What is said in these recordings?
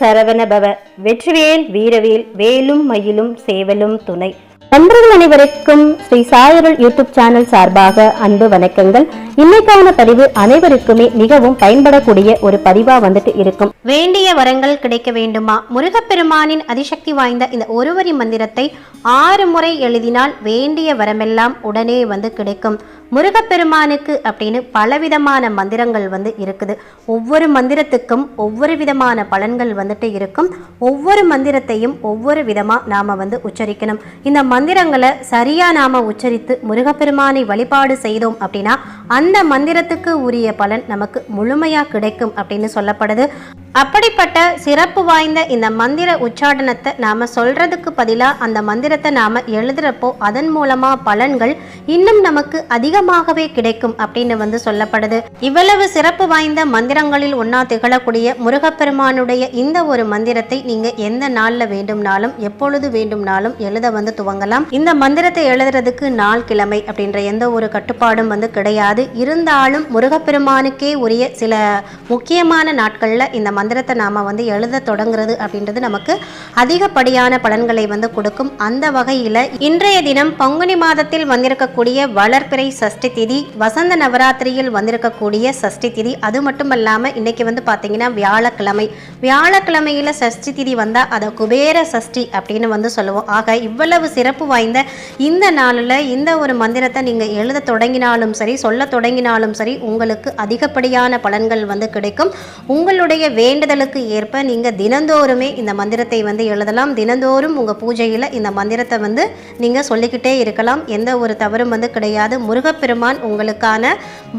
சரவணபவ. வெற்றிவேல் வீரவேல் வேலும் மயிலும் சேவலும் துணை. நண்பர்கள் அனைவருக்கும் ஸ்ரீ சாயருள் யூடியூப் சேனல் சார்பாக அன்பு வணக்கங்கள். இன்னைக்கான பதிவு அனைவருக்குமே மிகவும் பயன்படக்கூடிய ஒரு பதிவா வந்துட்டு இருக்கும். வேண்டிய வரங்கள் கிடைக்க வேண்டுமா? முருகப்பெருமானின் அதிசக்தி வாய்ந்த இந்த ஒருவரி மந்திரத்தை 6 முறை எழுதினால் வேண்டிய வரமெல்லாம் உடனே வந்து கிடைக்கும். முருகப்பெருமானுக்கு அப்படின்னு பலவிதமான மந்திரங்கள் வந்து இருக்குது. ஒவ்வொரு மந்திரத்துக்கும் ஒவ்வொரு விதமான பலன்கள் வந்துட்டு இருக்கும். ஒவ்வொரு மந்திரத்தையும் ஒவ்வொரு விதமா நாம வந்து உச்சரிக்கணும். இந்த மந்திரங்களை சரியா நாம உச்சரித்து முருகப்பெருமானை வழிபாடு செய்தோம் அப்படின்னா அந்த மந்திரத்துக்கு உரிய பலன் நமக்கு முழுமையா கிடைக்கும் அப்படின்னு சொல்லப்படுது. அப்படிப்பட்ட சிறப்பு வாய்ந்த இந்த மந்திர உச்சாடனத்தை நாம சொல்றதுக்கு பதிலாக அந்த மந்திரத்தை நாம எழுதுறப்போ அதன் மூலமா பலன்கள் இன்னும் நமக்கு அதிகமாகவே கிடைக்கும் அப்படின்னு வந்து சொல்லப்படுது. இவ்வளவு சிறப்பு வாய்ந்த மந்திரங்களில் ஒன்னா திகழக்கூடிய முருகப்பெருமானுடைய இந்த ஒரு மந்திரத்தை நீங்க எந்த நாள்ல வேண்டும்னாலும் எப்பொழுது வேண்டும்னாலும் எழுத வந்து துவங்கலாம். இந்த மந்திரத்தை எழுதுறதுக்கு நாள் கிழமை அப்படின்ற எந்த ஒரு கட்டுப்பாடும் வந்து கிடையாது. இருந்தாலும் முருகப்பெருமானுக்கே உரிய சில முக்கியமான நாட்கள்ல இந்த மந்திரத்தை நாம வந்து எழுத தொடங்குறது அப்படின்றது நமக்கு அதிகப்படியான பலன்களை வந்து கொடுக்கும். அந்த வகையில இன்றைய தினம் பங்குனி மாதத்தில் வந்திருக்கக்கூடிய வளர்பிறை சஷ்டி திதி, வசந்த நவராத்திரியில் வந்திருக்கக்கூடிய சஷ்டி திதி, அது மட்டும் இல்லாம இன்னைக்கு வந்து பாத்தீங்கன்னா வியாழக்கிழமையில சஷ்டி திதி வந்தா அதை குபேர சஷ்டி அப்படின்னு வந்து சொல்லுவோம். ஆக இவ்வளவு சிறப்பு வாய்ந்த இந்த நாளில் இந்த ஒரு மந்திரத்தை நீங்க எழுத தொடங்கினாலும் சரி, சொல்ல தொடங்கினாலும் சரி, உங்களுக்கு அதிகப்படியான பலன்கள் வந்து கிடைக்கும். உங்களுடைய வேண்டுதலுக்கு ஏற்ப நீங்க தினந்தோறுமே இந்த மந்திரத்தை வந்து எழுதலாம். தினந்தோறும் உங்க பூஜையில இந்த மந்திரத்தை வந்து நீங்க சொல்லிக்கிட்டே இருக்கலாம். எந்த ஒரு தவறும் வந்து கிடையாது. முருகப்பெருமான் உங்களுக்கான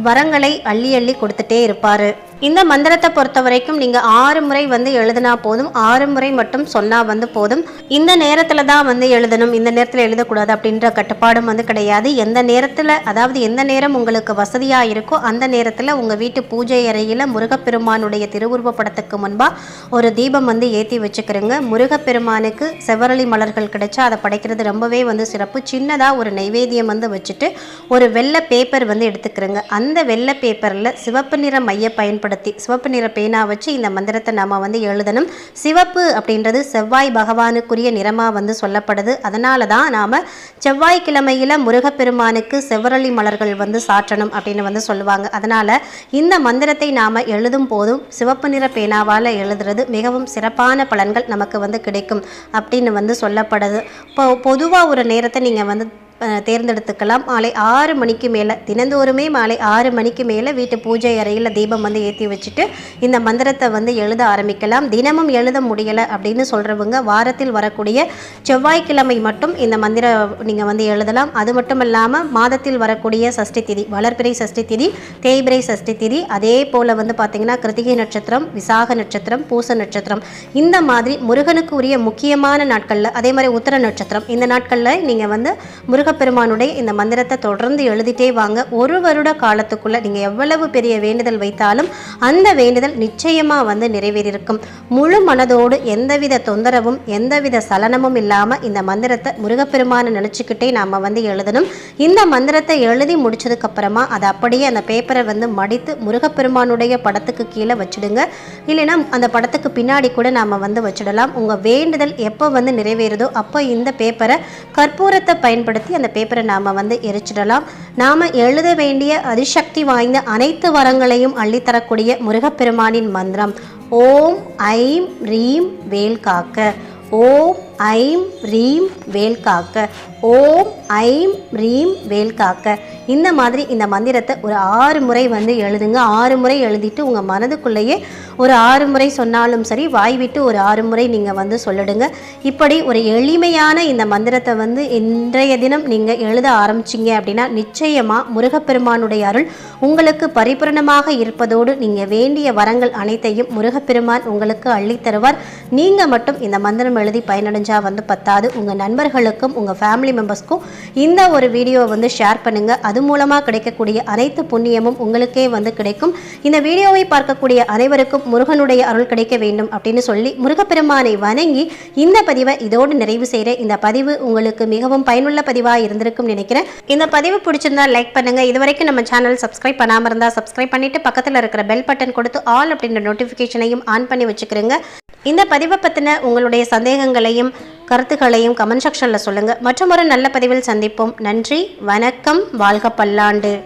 வரங்களை அள்ளி அள்ளி கொடுத்துட்டே இருப்பாரு. இந்த மந்திரத்தை பொறுத்த வரைக்கும் நீங்க 6 முறை வந்து எழுதினா போதும். 6 முறை மட்டும் சொன்னா வந்து போதும். இந்த நேரத்துல தான் வந்து எழுதணும், இந்த நேரத்துல எழுதக்கூடாது அப்படின்ற கட்டுப்பாடும் வந்து கிடையாது. எந்த நேரத்துல, அதாவது எந்த நேரம் உங்களுக்கு வசதியா இருக்கோ அந்த நேரத்துல உங்க வீட்டு பூஜை அறையில முருகப்பெருமானுடைய திருவுருவ படத்துக்கு முன்பா ஒரு தீபம் வந்து ஏற்றி வச்சுக்கிறோங்க. முருகப்பெருமானுக்கு செவ்வரளி மலர்கள் கிடைச்சா அதை படைக்கிறது ரொம்பவே வந்து சிறப்பு. சின்னதா ஒரு நைவேத்தியம் வந்து வச்சுட்டு ஒரு வெள்ளை பேப்பர் வந்து எடுத்துக்கிறோங்க. அந்த வெள்ளை பேப்பர்ல சிவப்பு நிற மைய பயன்படுத்தி சிவப்பு நிற பேனா வச்சு இந்த மந்திரத்தை நாம வந்து எழுதணும். சிவப்பு அப்படின்றது செவ்வாய் பகவானுக்குரிய நிறமா வந்து சொல்லப்படுது. அதனால தான் நாம செவ்வாய்க்கிழமையில முருகப்பெருமானுக்கு செவ்வரளி மலர்கள் வந்து சாற்றணும் அப்படின்னு வந்து சொல்லுவாங்க. அதனால இந்த மந்திரத்தை நாம எழுதும் போதும் சிவப்பு நிற பேனாவால் எழுதுறது மிகவும் சிறப்பான பலன்கள் நமக்கு வந்து கிடைக்கும் அப்படின்னு வந்து சொல்லப்படுது. பொதுவாக ஒரு நேரத்தை நீங்க வந்து தேர்ந்தெடுத்துக்கலாம். மாலை 6 மணிக்கு மேலே, தினந்தோறுமே மாலை 6 மணிக்கு மேலே வீட்டு பூஜை அறையில் தீபம் வந்து ஏற்றி வச்சுட்டு இந்த மந்திரத்தை வந்து எழுத ஆரம்பிக்கலாம். தினமும் எழுத முடியலை அப்படின்னு சொல்கிறவங்க வாரத்தில் வரக்கூடிய செவ்வாய்க்கிழமை மட்டும் இந்த மந்திரம் நீங்கள் வந்து எழுதலாம். அது மட்டும் இல்லாமல் மாதத்தில் வரக்கூடிய சஷ்டி திதி, வளர்பிறை சஷ்டி திதி, தேய்பிறை சஷ்டி திதி, அதே போல் வந்து பார்த்திங்கன்னா கிருத்திகை நட்சத்திரம், விசாக நட்சத்திரம், பூச நட்சத்திரம், இந்த மாதிரி முருகனுக்கு உரிய முக்கியமான நாட்களில், அதே மாதிரி உத்திர நட்சத்திரம், இந்த நாட்களில் நீங்கள் வந்து முருகப்பெருமானுடைய இந்த மந்திரத்தை தொடர்ந்து எழுதிட்டே வாங்க. 1 வருட காலத்துக்குள்ள நீங்க எவ்வளவு பெரிய வேண்டுதல் வைத்தாலும் அந்த வேண்டுதல் நிச்சயமா வந்து நிறைவேறியிருக்கும். முழு மனதோடு எந்தவித தொந்தரவும் எந்தவித சலனமும் இல்லாம இந்த மந்திரத்தை முருகப்பெருமானை நினைச்சுக்கிட்டே நாம வந்து எழுதணும். இந்த மந்திரத்தை எழுதி முடிச்சதுக்கு அப்புறமா அதை அப்படியே அந்த பேப்பரை வந்து மடித்து முருகப்பெருமானுடைய படத்துக்கு கீழே வச்சிடுங்க. இல்லைன்னா அந்த படத்துக்கு பின்னாடி கூட நாம வந்து வச்சிடலாம். உங்க வேண்டுதல் எப்போ வந்து நிறைவேறுதோ அப்போ இந்த பேப்பரை கற்பூரத்தை பயன்படுத்தி அந்த பேப்பரை நாம வந்து எரிச்சிடலாம். நாம எழுத வேண்டிய அதிசக்தி வாய்ந்த அனைத்து வரங்களையும் அள்ளித்தரக்கூடிய முருகப்பெருமானின் மந்திரம் ஓம் ஐம் ரீம் வேல் காக்க, ஓம் ஐம் ரீம் வேல் காக்க, ஓம் ஐம் ரீம் வேல் காக்க. இந்த மாதிரி இந்த மந்திரத்தை ஒரு 6 முறை வந்து எழுதுங்க. 6 முறை எழுதிட்டு உங்கள் மனதுக்குள்ளேயே ஒரு 6 முறை சொன்னாலும் சரி, வாய் விட்டு ஒரு 6 முறை நீங்கள் வந்து சொல்லிடுங்க. இப்படி ஒரு எளிமையான இந்த மந்திரத்தை வந்து இன்றைய தினம் நீங்கள் எழுத ஆரம்பிச்சிங்க அப்படின்னா நிச்சயமாக முருகப்பெருமானுடைய அருள் உங்களுக்கு பரிபூரணமாக இருப்பதோடு நீங்கள் வேண்டிய வரங்கள் அனைத்தையும் முருகப்பெருமான் உங்களுக்கு அள்ளித்தருவார். நீங்கள் மட்டும் இந்த மந்திரம் எழுதி பயனடைஞ்சால் வந்து பத்தாது, உங்கள் நண்பர்களுக்கும் உங்கள் ஃபேமிலி மெம்பர்ஸ்க்கும் இந்த ஒரு வீடியோவை வந்து ஷேர் பண்ணுங்கள். அது மூலமாக கிடைக்கக்கூடிய அனைத்து புண்ணியமும் உங்களுக்கே வந்து கிடைக்கும். இந்த வீடியோவை பார்க்கக்கூடிய அனைவருக்கும் முருகனுடைய அருள் கிடைக்க வேண்டும் அப்படின்னு சொல்லி முருகப்பெருமானை வணங்கி இந்த பதிவை இதோடு நிறைவு செய்கிறேன். இந்த பதிவு உங்களுக்கு மிகவும் பயனுள்ள பதிவாக இருந்திருக்கும் நினைக்கிறேன். இந்த பதிவு பிடிச்சிருந்தா லைக் பண்ணுங்க. இதுவரைக்கும் நம்ம சேனல் சப்ஸ்கிரைப் பண்ணாமல் இருந்தால் சப்ஸ்கிரைப் பண்ணிட்டு பக்கத்தில் இருக்கிற பெல் பட்டன் கொடுத்து ஆல் அப்படின்ற நோட்டிஃபிகேஷனையும் ஆன் பண்ணி வச்சுக்கிறேங்க. இந்த பதிவை பற்றின உங்களுடைய சந்தேகங்களையும் கருத்துக்களையும் கமெண்ட் செக்ஷனில் சொல்லுங்கள். மற்றொரு நல்ல பதிவில் சந்திப்போம். நன்றி, வணக்கம், வாழ்க பல்லாண்டு.